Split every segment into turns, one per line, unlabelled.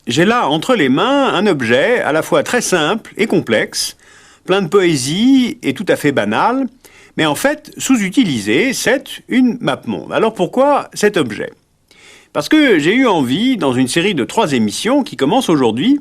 J'ai là entre les mains un objet à la fois très simple et complexe, plein de poésie et tout à fait banal, mais en fait sous-utilisé, c'est une map-monde. Alors pourquoi cet objet ? Parce que j'ai eu envie, dans une série de 3 émissions qui commencent aujourd'hui,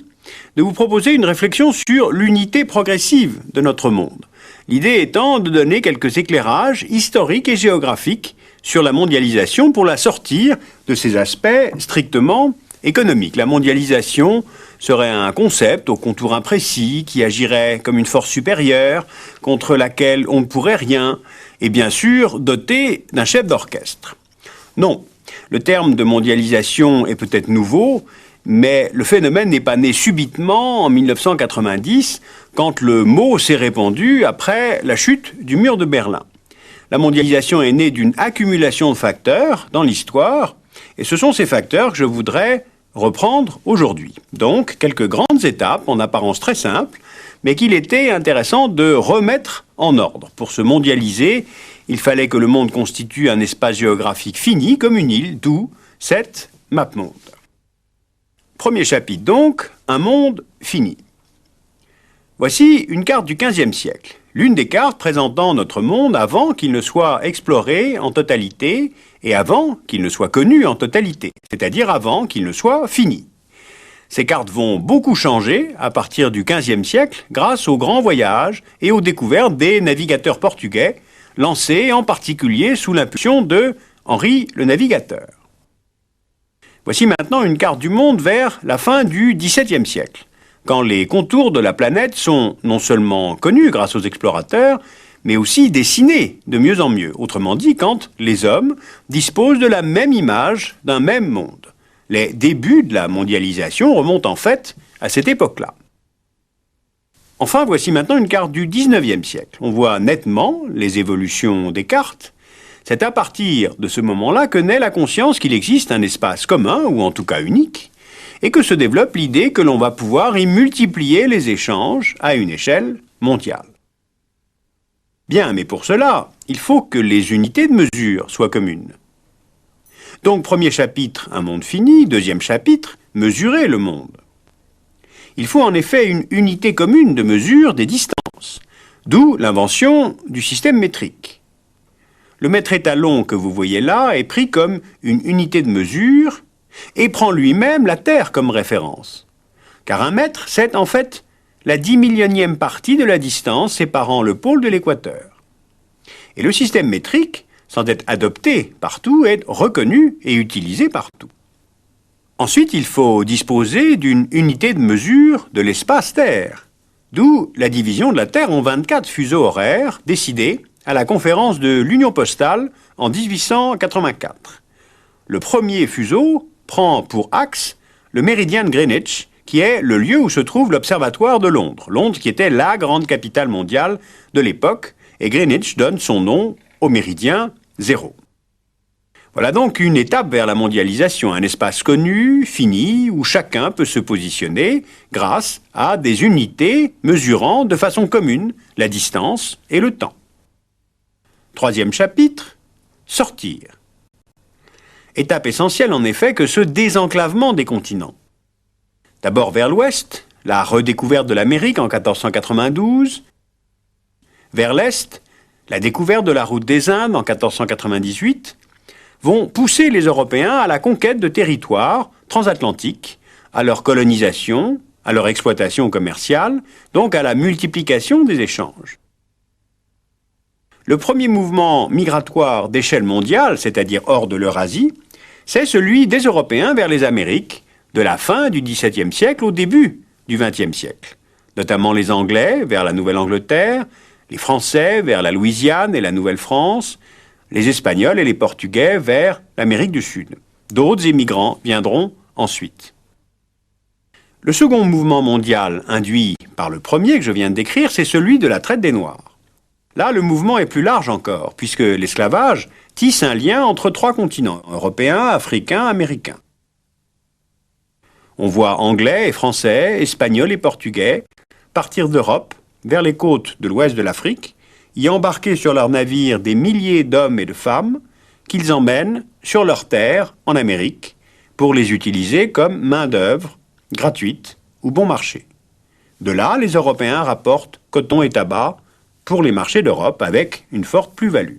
de vous proposer une réflexion sur l'unité progressive de notre monde. L'idée étant de donner quelques éclairages historiques et géographiques sur la mondialisation pour la sortir de ses aspects strictement économiques. La mondialisation serait un concept au contour imprécis qui agirait comme une force supérieure contre laquelle on ne pourrait rien et bien sûr doté d'un chef d'orchestre. Non, le terme de mondialisation est peut-être nouveau, mais le phénomène n'est pas né subitement en 1990, quand le mot s'est répandu après la chute du mur de Berlin. La mondialisation est née d'une accumulation de facteurs dans l'histoire, et ce sont ces facteurs que je voudrais reprendre aujourd'hui. Donc, quelques grandes étapes, en apparence très simples, mais qu'il était intéressant de remettre en ordre. Pour se mondialiser, il fallait que le monde constitue un espace géographique fini, comme une île, d'où cette map-monde. Premier chapitre donc, un monde fini. Voici une carte du XVe siècle, l'une des cartes présentant notre monde avant qu'il ne soit exploré en totalité et avant qu'il ne soit connu en totalité, c'est-à-dire avant qu'il ne soit fini. Ces cartes vont beaucoup changer à partir du XVe siècle grâce aux grands voyages et aux découvertes des navigateurs portugais, lancés en particulier sous l'impulsion de Henri le Navigateur. Voici maintenant une carte du monde vers la fin du XVIIe siècle, quand les contours de la planète sont non seulement connus grâce aux explorateurs, mais aussi dessinés de mieux en mieux. Autrement dit, quand les hommes disposent de la même image d'un même monde. Les débuts de la mondialisation remontent en fait à cette époque-là. Enfin, voici maintenant une carte du XIXe siècle. On voit nettement les évolutions des cartes. C'est à partir de ce moment-là que naît la conscience qu'il existe un espace commun, ou en tout cas unique, et que se développe l'idée que l'on va pouvoir y multiplier les échanges à une échelle mondiale. Bien, mais pour cela, il faut que les unités de mesure soient communes. Donc, premier chapitre, un monde fini. Deuxième chapitre, mesurer le monde. Il faut en effet une unité commune de mesure des distances, d'où l'invention du système métrique. Le mètre étalon que vous voyez là est pris comme une unité de mesure et prend lui-même la Terre comme référence. Car un mètre, c'est en fait la 10 000e partie de la distance séparant le pôle de l'équateur. Et le système métrique, sans être adopté partout, est reconnu et utilisé partout. Ensuite, il faut disposer d'une unité de mesure de l'espace Terre, d'où la division de la Terre en 24 fuseaux horaires décidés à la conférence de l'Union postale en 1884. Le premier fuseau prend pour axe le méridien de Greenwich, qui est le lieu où se trouve l'Observatoire de Londres. Londres qui était la grande capitale mondiale de l'époque, et Greenwich donne son nom au méridien 0. Voilà donc une étape vers la mondialisation, un espace connu, fini, où chacun peut se positionner grâce à des unités mesurant de façon commune la distance et le temps. Troisième chapitre, sortir. Étape essentielle en effet que ce désenclavement des continents. D'abord vers l'ouest, la redécouverte de l'Amérique en 1492. Vers l'est, la découverte de la route des Indes en 1498 vont pousser les Européens à la conquête de territoires transatlantiques, à leur colonisation, à leur exploitation commerciale, donc à la multiplication des échanges. Le premier mouvement migratoire d'échelle mondiale, c'est-à-dire hors de l'Eurasie, c'est celui des Européens vers les Amériques, de la fin du XVIIe siècle au début du XXe siècle. Notamment les Anglais vers la Nouvelle-Angleterre, les Français vers la Louisiane et la Nouvelle-France, les Espagnols et les Portugais vers l'Amérique du Sud. D'autres émigrants viendront ensuite. Le second mouvement mondial induit par le premier que je viens de décrire, c'est celui de la traite des Noirs. Là, le mouvement est plus large encore, puisque l'esclavage tisse un lien entre 3 continents, européens, africains, américains. On voit Anglais et Français, Espagnols et Portugais partir d'Europe vers les côtes de l'ouest de l'Afrique, y embarquer sur leurs navires des milliers d'hommes et de femmes qu'ils emmènent sur leurs terres en Amérique pour les utiliser comme main-d'œuvre gratuite ou bon marché. De là, les Européens rapportent coton et tabac pour les marchés d'Europe avec une forte plus-value.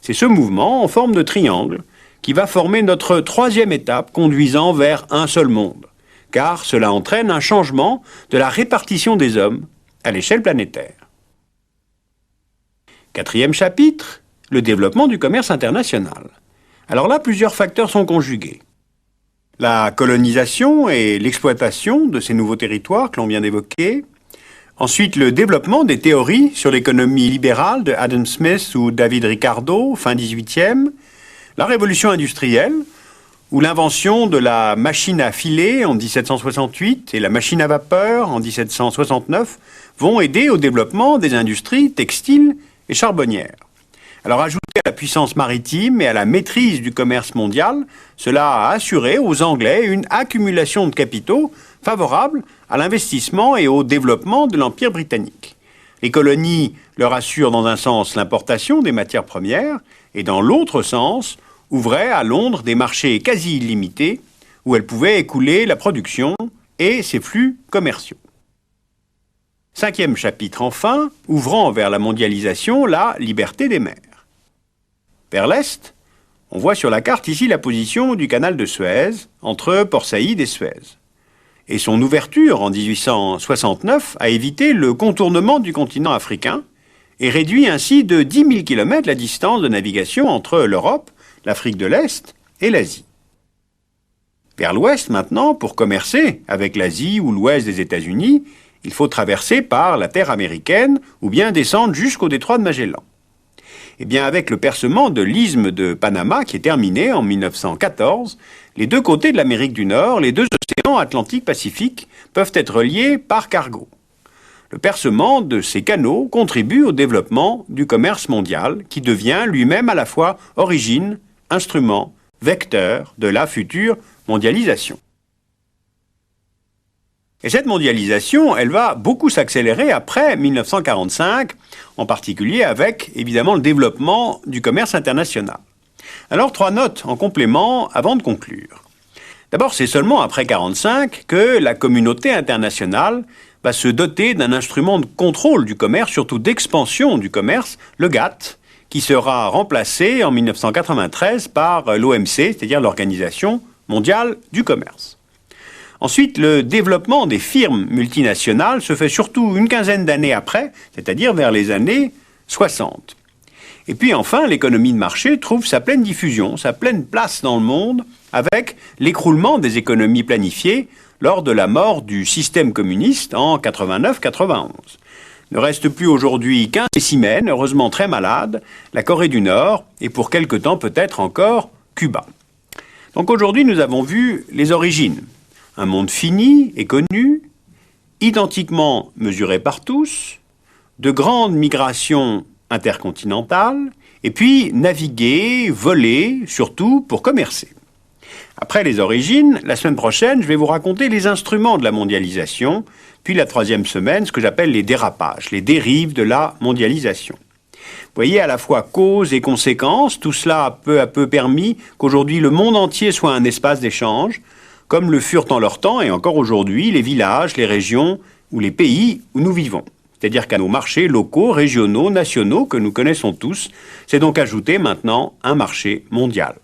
C'est ce mouvement en forme de triangle qui va former notre troisième étape conduisant vers un seul monde, car cela entraîne un changement de la répartition des hommes à l'échelle planétaire. Quatrième chapitre, le développement du commerce international. Alors là, plusieurs facteurs sont conjugués. La colonisation et l'exploitation de ces nouveaux territoires que l'on vient d'évoquer. Ensuite, le développement des théories sur l'économie libérale de Adam Smith ou David Ricardo, fin 18e. La révolution industrielle, où l'invention de la machine à filer en 1768 et la machine à vapeur en 1769 vont aider au développement des industries textiles et charbonnières. Alors, ajouté à la puissance maritime et à la maîtrise du commerce mondial, cela a assuré aux Anglais une accumulation de capitaux favorable à l'investissement et au développement de l'Empire britannique. Les colonies leur assurent dans un sens l'importation des matières premières et dans l'autre sens ouvraient à Londres des marchés quasi illimités où elles pouvaient écouler la production et ses flux commerciaux. Cinquième chapitre enfin, ouvrant vers la mondialisation la liberté des mers. Vers l'est, on voit sur la carte ici la position du canal de Suez, entre Port Saïd et Suez. Et son ouverture en 1869 a évité le contournement du continent africain et réduit ainsi de 10 000 km la distance de navigation entre l'Europe, l'Afrique de l'Est et l'Asie. Vers l'ouest maintenant, pour commercer avec l'Asie ou l'ouest des États-Unis, il faut traverser par la terre américaine ou bien descendre jusqu'au détroit de Magellan. Eh bien, avec le percement de l'isthme de Panama, qui est terminé en 1914, les deux côtés de l'Amérique du Nord, les deux océans Atlantique-Pacifique, peuvent être reliés par cargo. Le percement de ces canaux contribue au développement du commerce mondial, qui devient lui-même à la fois origine, instrument, vecteur de la future mondialisation. Et cette mondialisation, elle va beaucoup s'accélérer après 1945, en particulier avec, évidemment, le développement du commerce international. Alors, 3 notes en complément avant de conclure. D'abord, c'est seulement après 1945 que la communauté internationale va se doter d'un instrument de contrôle du commerce, surtout d'expansion du commerce, le GATT, qui sera remplacé en 1993 par l'OMC, c'est-à-dire l'Organisation mondiale du commerce. Ensuite, le développement des firmes multinationales se fait surtout une quinzaine d'années après, c'est-à-dire vers les années 60. Et puis enfin, l'économie de marché trouve sa pleine diffusion, sa pleine place dans le monde, avec l'écroulement des économies planifiées lors de la mort du système communiste en 89-91. Ne reste plus aujourd'hui qu'un spécimen, heureusement très malade, la Corée du Nord, et pour quelque temps peut-être encore Cuba. Donc aujourd'hui, nous avons vu les origines. Un monde fini et connu, identiquement mesuré par tous, de grandes migrations intercontinentales, et puis naviguer, voler, surtout pour commercer. Après les origines, la semaine prochaine, je vais vous raconter les instruments de la mondialisation, puis la 3e semaine, ce que j'appelle les dérapages, les dérives de la mondialisation. Vous voyez, à la fois cause et conséquence, tout cela a peu à peu permis qu'aujourd'hui le monde entier soit un espace d'échange, comme le furent en leur temps et encore aujourd'hui les villages, les régions ou les pays où nous vivons. C'est-à-dire qu'à nos marchés locaux, régionaux, nationaux que nous connaissons tous, c'est donc ajouté maintenant un marché mondial.